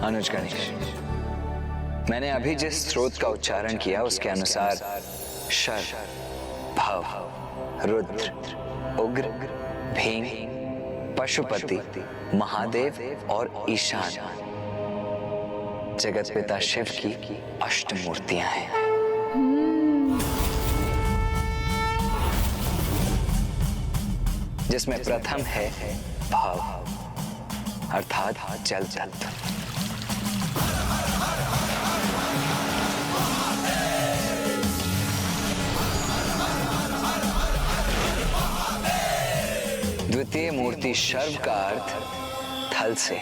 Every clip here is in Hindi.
अनुज गणेश, मैंने अभी जिस स्रोत का उच्चारण किया उसके अनुसार शर, भव, रुद्र, उग्र, भीम, पशुपति, महादेव और ईशान जगत पिता शिव की अष्टमूर्तियां हैं। जिसमें प्रथम है भव अर्थात जल तत्व। द्वितीय मूर्ति शर्व का अर्थ थल से।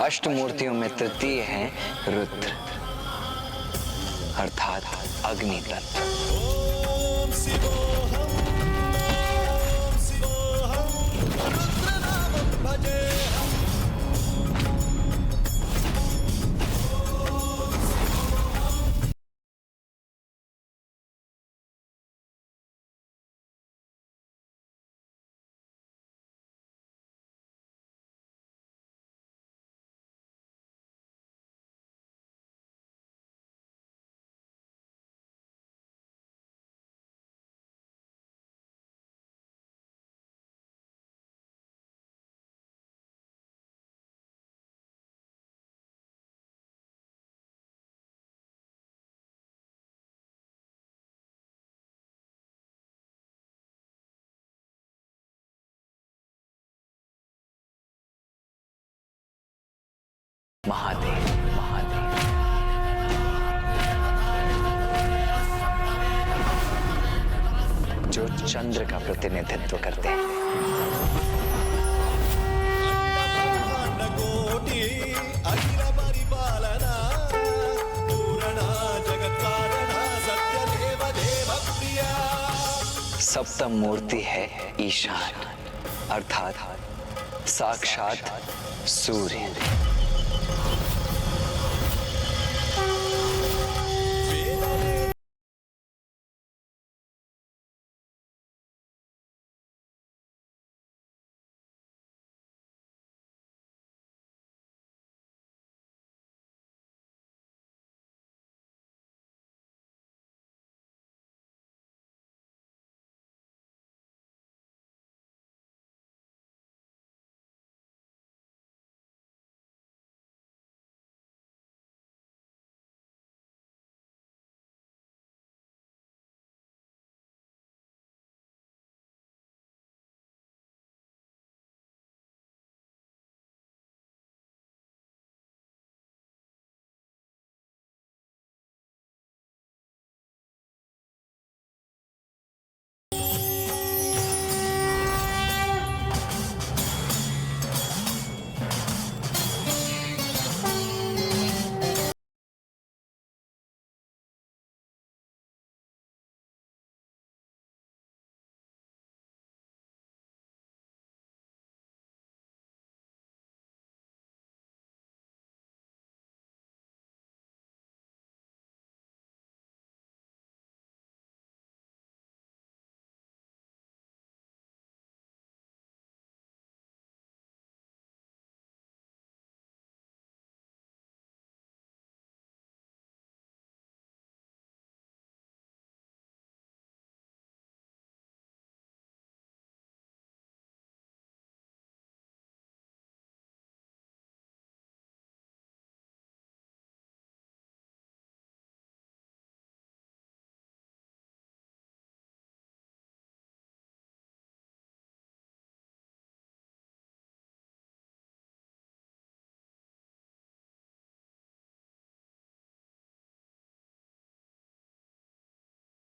अष्ट मूर्तियों में तृतीय है रुद्र अर्थात अग्नि तत्व। महादेव, महादेव जो चंद्र का प्रतिनिधित्व करते हैं। सप्तम मूर्ति है ईशान अर्थात साक्षात सूर्य।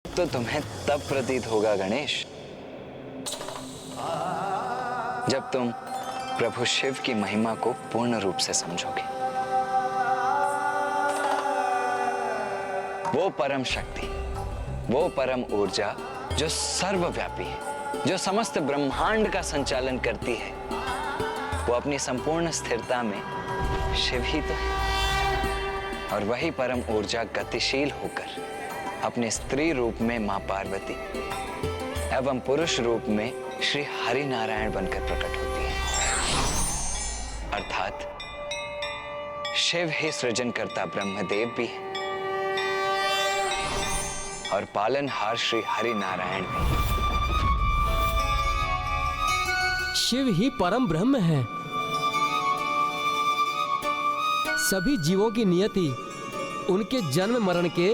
तो तुम्हें तब प्रतीत होगा गणेश जब तुम प्रभु शिव की महिमा को पूर्ण रूप से समझोगे। वो परम शक्ति, वो परम ऊर्जा जो सर्वव्यापी है, जो समस्त ब्रह्मांड का संचालन करती है, वो अपनी संपूर्ण स्थिरता में शिव ही तो है। और वही परम ऊर्जा गतिशील होकर अपने स्त्री रूप में मां पार्वती एवं पुरुष रूप में श्री हरि नारायण बनकर प्रकट होती है। अर्थात शिव ही सृजनकर्ता ब्रह्मदेव भी है और पालनहार श्री हरि नारायण भी। शिव ही परम ब्रह्म है। सभी जीवों की नियति उनके जन्म मरण के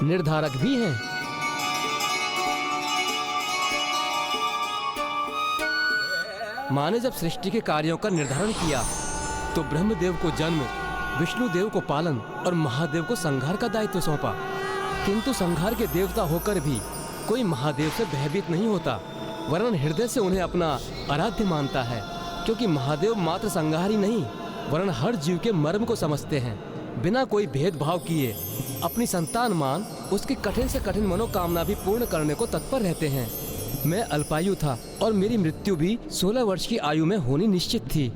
निर्धारक भी हैं। माँ ने जब सृष्टि के कार्यों का निर्धारण किया तो ब्रह्मदेव को जन्म, विष्णुदेव को पालन और महादेव को संहार का दायित्व सौंपा। किंतु संहार के देवता होकर भी कोई महादेव से भयभीत नहीं होता, वरन हृदय से उन्हें अपना आराध्य मानता है, क्योंकि महादेव मात्र संहार ही नहीं वरन हर जीव के मर्म को समझते हैं। बिना कोई भेदभाव किए अपनी संतान मान उसकी कठिन से कठिन मनोकामना भी पूर्ण करने को तत्पर रहते हैं। मैं अल्पायु था और मेरी मृत्यु भी 16 वर्ष की आयु में होनी निश्चित थी,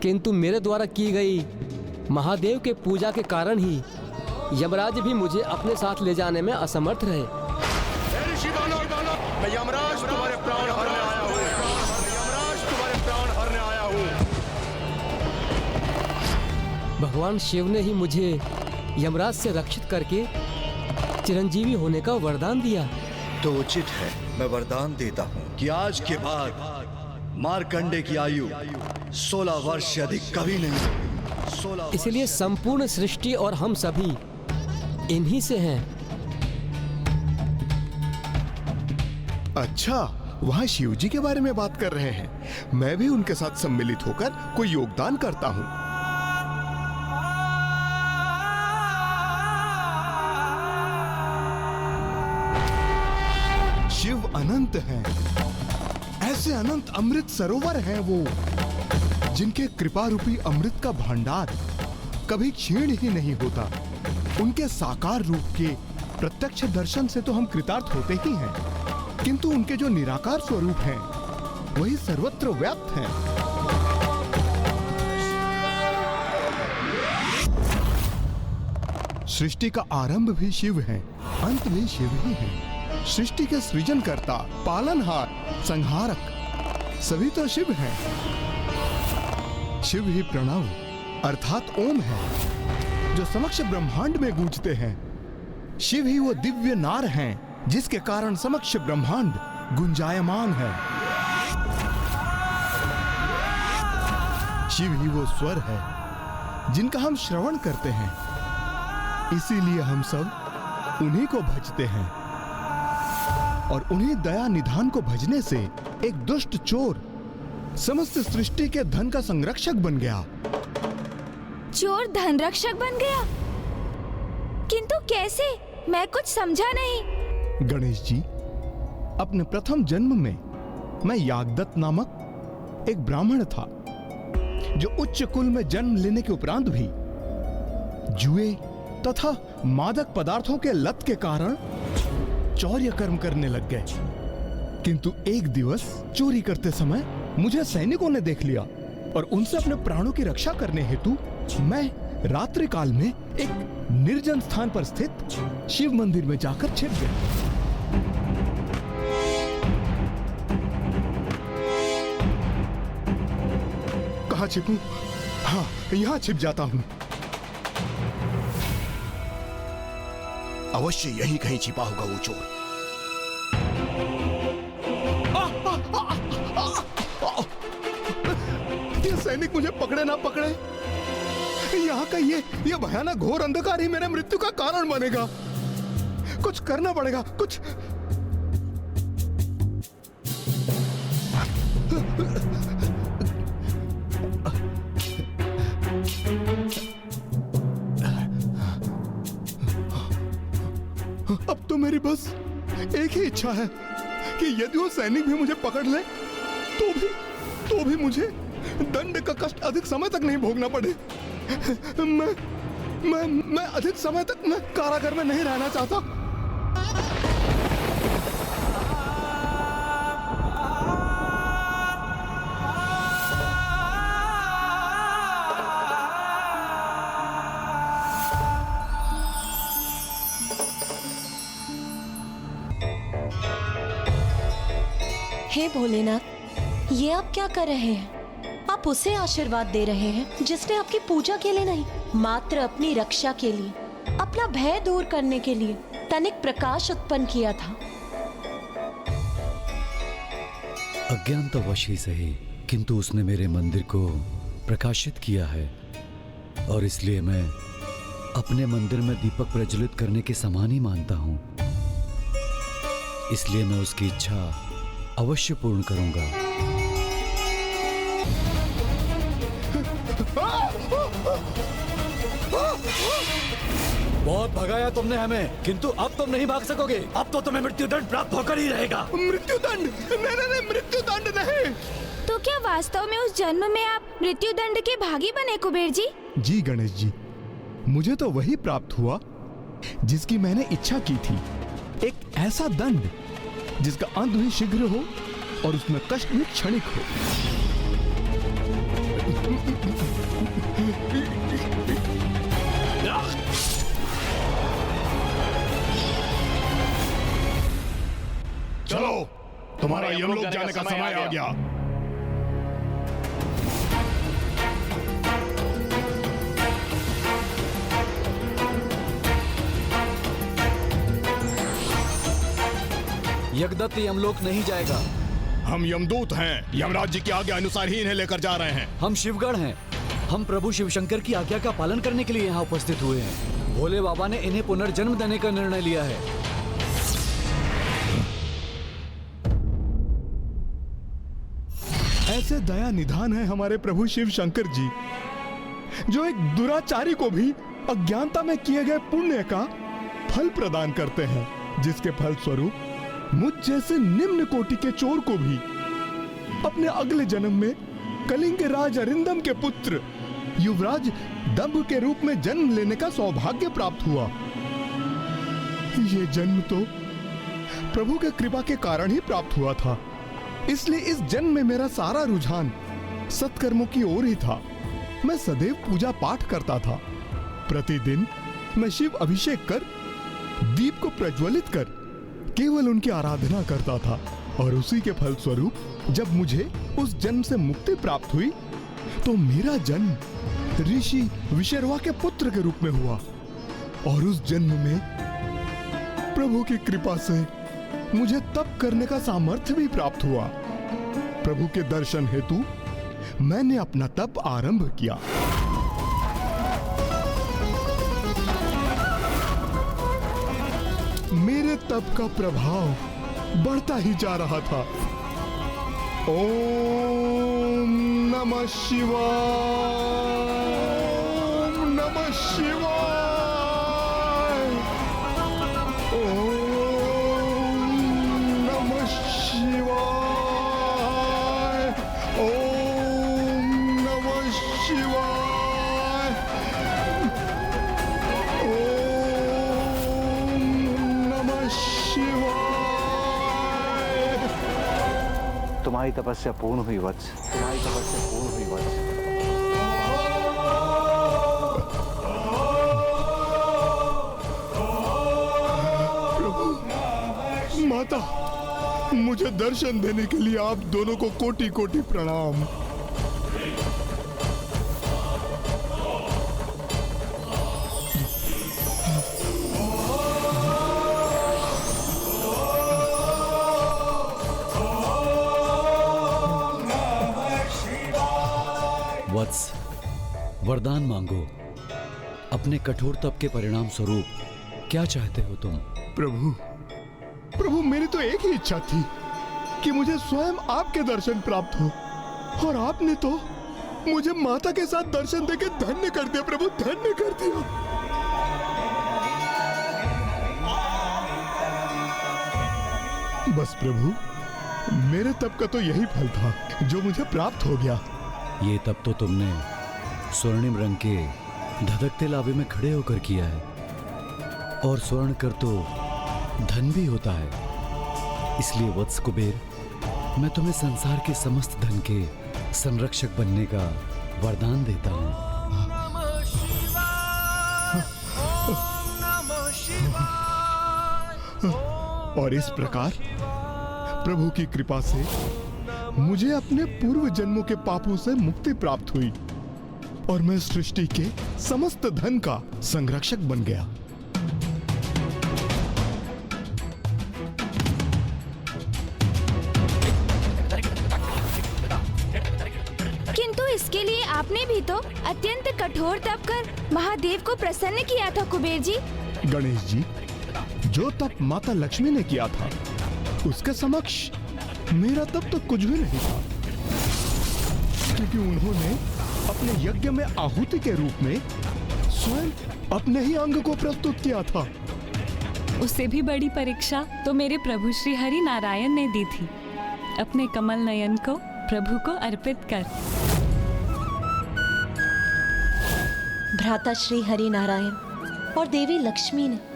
किंतु मेरे द्वारा की गई महादेव के पूजा के कारण ही यमराज भी मुझे अपने साथ ले जाने में असमर्थ रहे। मैं यमराज तुम्हारे प्राण हरने आया हूँ। यमराज तुम्हारे प्राण हरने आया हूँ। भगवान शिव ने ही मुझे यमराज से रक्षित करके चिरंजीवी होने का वरदान दिया। तो उचित है, मैं वरदान देता हूँ कि आज के बाद मार्कंडे की आयु 16 वर्ष से अधिक कभी नहीं। इसलिए संपूर्ण सृष्टि और हम सभी इन्हीं से हैं। अच्छा, वहाँ शिव जी के बारे में बात कर रहे हैं। मैं भी उनके साथ सम्मिलित होकर कोई योगदान करता हूँ। शिव अनंत हैं। ऐसे अनंत अमृत सरोवर हैं वो, जिनके कृपा रूपी अमृत का भंडार कभी क्षीण ही नहीं होता। उनके साकार रूप के प्रत्यक्ष दर्शन से तो हम कृतार्थ होते ही हैं, किंतु उनके जो निराकार स्वरूप हैं वही सर्वत्र व्याप्त हैं। सृष्टि का आरंभ भी शिव है, अंत भी शिव ही है। सृष्टि के सृजनकर्ता, पालनहार, संहारक सभी तो शिव हैं। शिव ही प्रणव अर्थात ओम है, जो समक्ष ब्रह्मांड में गूंजते हैं। शिव ही वो दिव्य नार हैं जिसके कारण समक्ष ब्रह्मांड गुंजायमान है। शिव ही वो स्वर है जिनका हम श्रवण करते हैं, इसीलिए हम सब उन्हीं को भजते हैं। और उन्हीं दया निधान को भजने से एक दुष्ट चोर समस्त सृष्टि के धन का संरक्षक बन गया। चोर धन रक्षक बन गया? किंतु कैसे? मैं कुछ समझा नहीं। गणेश जी, अपने प्रथम जन्म में मैं यागदत्त नामक एक ब्राह्मण था, जो उच्च कुल में जन्म लेने के उपरांत भी जुए तथा मादक पदार्थों के लत के कारण चौर्य कर्म करने लग गए। किंतु एक दिवस चोरी करते समय मुझे सैनिकों ने देख लिया और उनसे अपने प्राणों की रक्षा करने हेतु मैं रात्रि काल में एक निर्जन स्थान पर स्थित शिव मंदिर में जाकर छिप गया। कहाँ छिपूं? हाँ, यहाँ छिप जाता हूँ। अवश्य यही कहीं छिपा होगा वो चोर। ये सैनिक मुझे पकड़े ना पकड़े, यहाँ का ये भयानक घोर अंधकार ही मेरे मृत्यु का कारण बनेगा। कुछ करना पड़ेगा, कुछ। अब तो मेरी बस एक ही इच्छा है कि यदि वो सैनिक भी मुझे पकड़ ले तो भी मुझे दंड का कष्ट अधिक समय तक नहीं भोगना पड़े। मैं अधिक समय तक मैं कारागार में नहीं रहना चाहता। हे भोलेनाथ, ये आप क्या कर रहे हैं? आप उसे आशीर्वाद दे रहे हैं जिसने आपकी पूजा के लिए नहीं, मात्र अपनी रक्षा के लिए, अपना भय दूर करने के लिए तनिक प्रकाश उत्पन्न किया था। अज्ञानतावश ही सही, किंतु उसने मेरे मंदिर को प्रकाशित किया है और इसलिए मैं अपने मंदिर में दीपक प्रज्वलित करने के समान ही मानता हूं। इसलिए मैं उसकी इच्छा अवश्य पूर्ण करूंगा। बहुत भगाया तुमने हमें, किंतु अब तुम नहीं भाग सकोगे। अब तो तुम्हें मृत्युदंड प्राप्त होकर ही रहेगा। मृत्युदंड? नहीं, मृत्युदंड नहीं। तो क्या वास्तव में उस जन्म में आप मृत्युदंड के भागी बने कुबेर जी? जी गणेश जी, मुझे तो वही प्राप्त हुआ जिसकी मैंने इच्छा की थी। एक ऐसा दंड जिसका अंत भी शीघ्र हो और उसमें कष्ट भी क्षणिक हो। चलो, तुम्हारा यमलोक जाने का समय आ गया। यज्ञदत्त यमलोक नहीं जाएगा। हम यमदूत हैं, यमराज जी की आज्ञा अनुसार ही इन्हें लेकर जा रहे हैं। हम शिवगढ़ हैं। हम प्रभु शिवशंकर की आज्ञा का पालन करने के लिए यहाँ उपस्थित हुए हैं। भोले बाबा ने इन्हें पुनर्जन्म देने का निर्णय लिया है। ऐसे दया निधान है हमारे प्रभु शिव शंकर जी, जो एक दुराचारी को भी अज्ञानता में किए गए पुण्य का फल प्रदान करते हैं, जिसके फल स्वरूप मुझ जैसे निम्न कोटि के चोर को भी अपने अगले जन्म में कलिंग राज अरिंदम के पुत्र युवराज दंभ के रूप में जन्म लेने का सौभाग्य प्राप्त हुआ। ये जन्म तो प्रभु के कृपा के कारण ही प्राप्त हुआ था। इसलिए इस जन्म में मेरा सारा रुझान सत्कर्मों की ओर ही था। मैं सदैव पूजा पाठ करता था। प्रतिदिन मैं शिव अभिषेक कर, दीप को प्रज्वलित कर केवल उनकी आराधना करता था। और उसी के फल स्वरूप जब मुझे उस जन्म से मुक्ति प्राप्त हुई तो मेरा जन्म ऋषि विशर्वा के पुत्र के रूप में हुआ। और उस जन्म में प्रभु की कृपा से मुझे तप करने का सामर्थ्य भी प्राप्त हुआ। प्रभु के दर्शन हेतु मैंने अपना तप आरंभ किया। मेरे तप का प्रभाव बढ़ता ही जा रहा था। ओम नमः शिवाय, ओम नमः शिवाय, ओम नमः शिवाय, ओम नमः शिवाय, ओम नमः शिवाय। तुम्हारी तपस्या पूर्ण हुई वत्स, तुम्हारी तपस्या पूर्ण हुई वत्स। प्रभु, माता, मुझे दर्शन देने के लिए आप दोनों को कोटि कोटि प्रणाम। वत्स, वरदान मांगो। अपने कठोर तप के परिणाम स्वरूप क्या चाहते हो तुम? प्रभु, प्रभु, मेरी तो एक ही इच्छा थी कि मुझे स्वयं आपके दर्शन प्राप्त हो, और आपने तो मुझे माता के साथ दर्शन देके धन्य कर दिया। प्रभु, धन्य कर दिया। बस प्रभु, मेरे तप का तो यही फल था जो मुझे प्राप्त हो गया। ये तप तो तुमने स्वर्णिम रंग के धधकते लावे में खड़े होकर किया है, और स्वर्ण कर तो धन भी होता है। इसलिए वत्स कुबेर, मैं तुम्हें संसार के समस्त धन के संरक्षक बनने का वरदान देता हूँ। और इस प्रकार प्रभु की कृपा से मुझे अपने पूर्व जन्मों के पापों से मुक्ति प्राप्त हुई और मैं सृष्टि के समस्त धन का संरक्षक बन गया। किंतु इसके लिए आपने भी तो अत्यंत कठोर तप कर महादेव को प्रसन्न किया था कुबेर जी। गणेश जी, जो तप माता लक्ष्मी ने किया था उसके समक्ष मेरा तप तो कुछ भी नहीं था, क्योंकि उन्होंने अपने यज्ञ में आहुति के रूप में स्वयं अपने ही अंग को प्रस्तुत किया था। उससे भी बड़ी परीक्षा तो मेरे प्रभु श्री हरि नारायण ने दी थी, अपने कमल नयन को प्रभु को अर्पित कर। भ्राता श्री हरि नारायण और देवी लक्ष्मी ने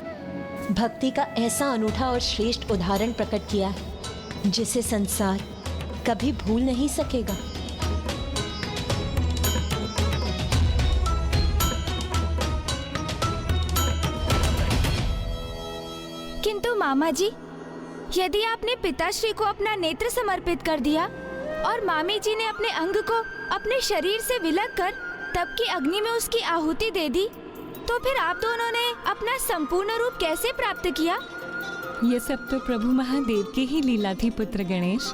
भक्ति का ऐसा अनूठा और श्रेष्ठ उदाहरण प्रकट किया है जिसे संसार कभी भूल नहीं सकेगा। किंतु मामा जी, यदि आपने पिताश्री को अपना नेत्र समर्पित कर दिया और मामी जी ने अपने अंग को अपने शरीर से विलग कर तप की अग्नि में उसकी आहुति दे दी, तो फिर आप दोनों ने अपना संपूर्ण रूप कैसे प्राप्त किया? ये सब तो प्रभु महादेव की ही लीला थी पुत्र गणेश।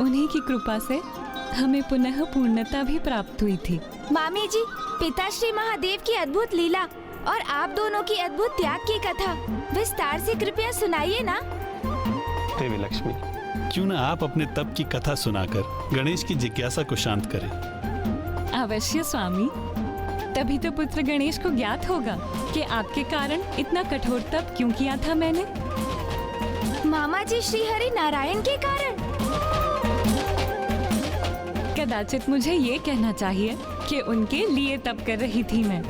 उन्हीं की कृपा से हमें पुनः पूर्णता भी प्राप्त हुई थी। मामी जी, पिताश्री महादेव की अद्भुत लीला और आप दोनों की अद्भुत त्याग की कथा विस्तार से कृपया सुनाइए ना। देवी लक्ष्मी, क्यों ना आप अपने तप की कथा सुनाकर गणेश की जिज्ञासा को शांत करें। अवश्य स्वामी, तभी तो पुत्र गणेश को ज्ञात होगा कि आपके कारण इतना कठोर तप क्यों किया था मैंने। मामा जी श्री हरि नारायण के कारण? कदाचित मुझे ये कहना चाहिए कि उनके लिए तप कर रही थी मैं,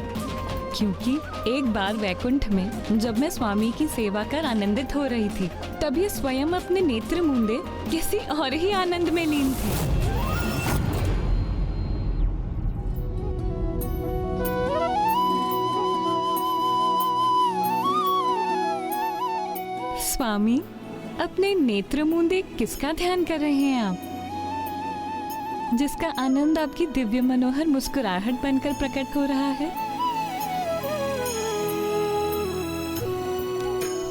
क्योंकि एक बार वैकुंठ में जब मैं स्वामी की सेवा कर आनंदित हो रही थी, तभी स्वयं अपने नेत्र मूंदे किसी और ही आनंद में लीन थी। स्वामी, अपने नेत्र मूंदे किसका ध्यान कर रहे हैं आप, जिसका आनंद आपकी दिव्य मनोहर मुस्कुराहट बनकर प्रकट हो रहा है?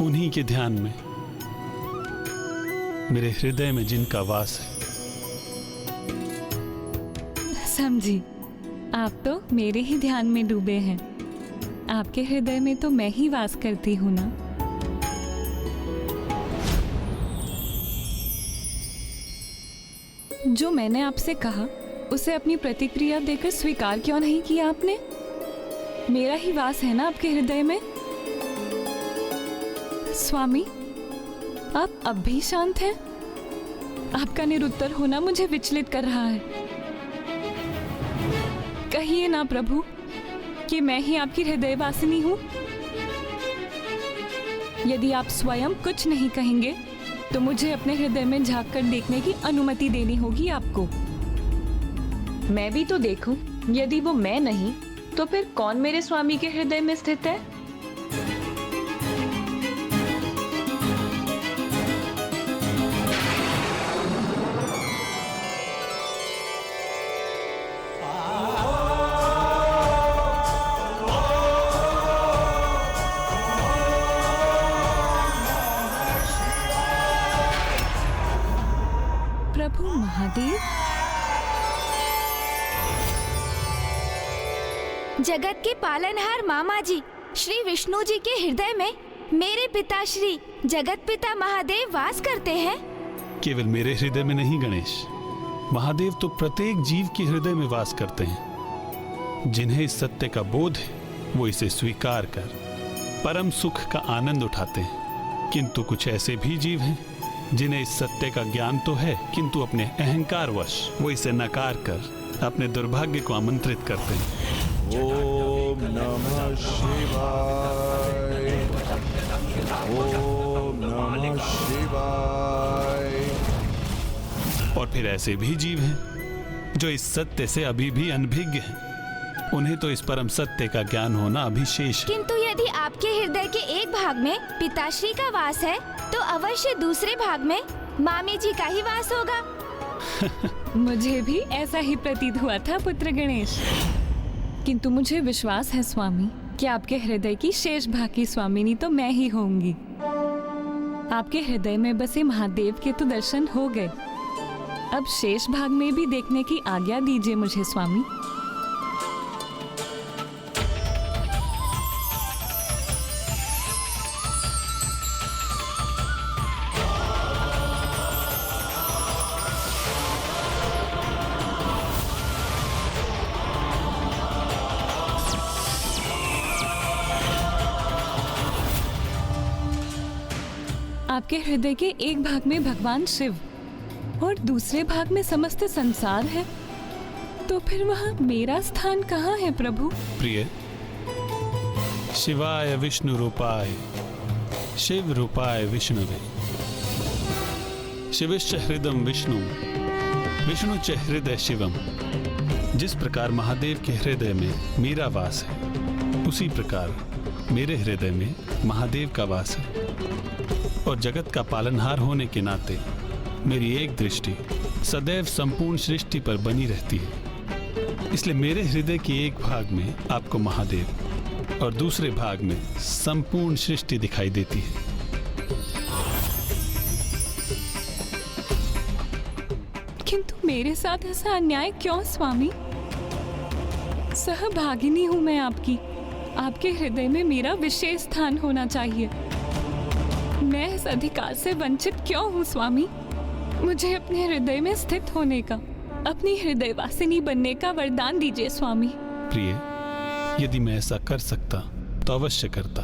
उन्हीं के ध्यान में, मेरे हृदय में जिनका वास है। समझी, आप तो मेरे ही ध्यान में डूबे हैं। आपके हृदय में तो मैं ही वास करती हूँ ना। जो मैंने आपसे कहा उसे अपनी प्रतिक्रिया देकर स्वीकार क्यों नहीं किया आपने? मेरा ही वास है ना आपके हृदय में। स्वामी, आप अब भी शांत हैं? आपका निरुत्तर होना मुझे विचलित कर रहा है। कहिए ना प्रभु कि मैं ही आपकी हृदयवासिनी हूं। यदि आप स्वयं कुछ नहीं कहेंगे तो मुझे अपने हृदय में झांक कर देखने की अनुमति देनी होगी आपको। मैं भी तो देखूं, यदि वो मैं नहीं तो फिर कौन मेरे स्वामी के हृदय में स्थित है? प्रभु महादेव, जगत के पालनहार मामा जी श्री विष्णु जी के हृदय में मेरे पिता श्री जगत पिता महादेव वास करते हैं। केवल मेरे हृदय में नहीं गणेश, महादेव तो प्रत्येक जीव के हृदय में वास करते हैं। जिन्हें इस सत्य का बोध है वो इसे स्वीकार कर परम सुख का आनंद उठाते हैं। किंतु कुछ ऐसे भी जीव हैं जिन्हें इस सत्य का ज्ञान तो है, किंतु अपने अहंकारवश वो इसे नकार कर अपने दुर्भाग्य को आमंत्रित करते हैं। ओम नमः शिवाय, ओम नमः शिवाय। और फिर ऐसे भी जीव हैं जो इस सत्य से अभी भी अनभिज्ञ हैं। उन्हें तो इस परम सत्य का ज्ञान होना अभी शेष है। किंतु यदि आपके हृदय के एक भाग में पिताश्री का वास है तो अवश्य दूसरे भाग में मामी जी का ही वास होगा। मुझे भी ऐसा ही प्रतीत हुआ था पुत्र गणेश, किंतु मुझे विश्वास है स्वामी कि आपके हृदय की शेष भाग की स्वामिनी तो मैं ही होंगी। आपके हृदय में बसे महादेव के तो दर्शन हो गए, अब शेष भाग में भी देखने की आज्ञा दीजिए मुझे स्वामी। आपके हृदय के एक भाग में भगवान शिव और दूसरे भाग में समस्त संसार है, तो फिर वहाँ मेरा स्थान कहाँ है प्रभु? प्रिय, शिवाय विष्णु रूपाय शिव रूपाय विष्णुवे, शिवश्च हृदयं विष्णु विष्णु च हृदय शिवम। जिस प्रकार महादेव के हृदय में मेरा वास है, उसी प्रकार मेरे हृदय में महादेव का वास है। और जगत का पालनहार होने के नाते मेरी एक दृष्टि सदैव संपूर्ण सृष्टि पर बनी रहती है। इसलिए मेरे हृदय के एक भाग में आपको महादेव और दूसरे भाग में संपूर्ण सृष्टि दिखाई देती है। किंतु मेरे साथ ऐसा अन्याय क्यों स्वामी? सहभागिनी हूं मैं आपकी, आपके हृदय में मेरा विशेष स्थान होना चाहिए। मैं इस अधिकार से वंचित क्यों हूँ स्वामी? मुझे अपने हृदय में स्थित होने का, अपनी हृदयवासिनी बनने का वरदान दीजिए स्वामी। प्रिय, यदि मैं ऐसा कर सकता तो अवश्य करता।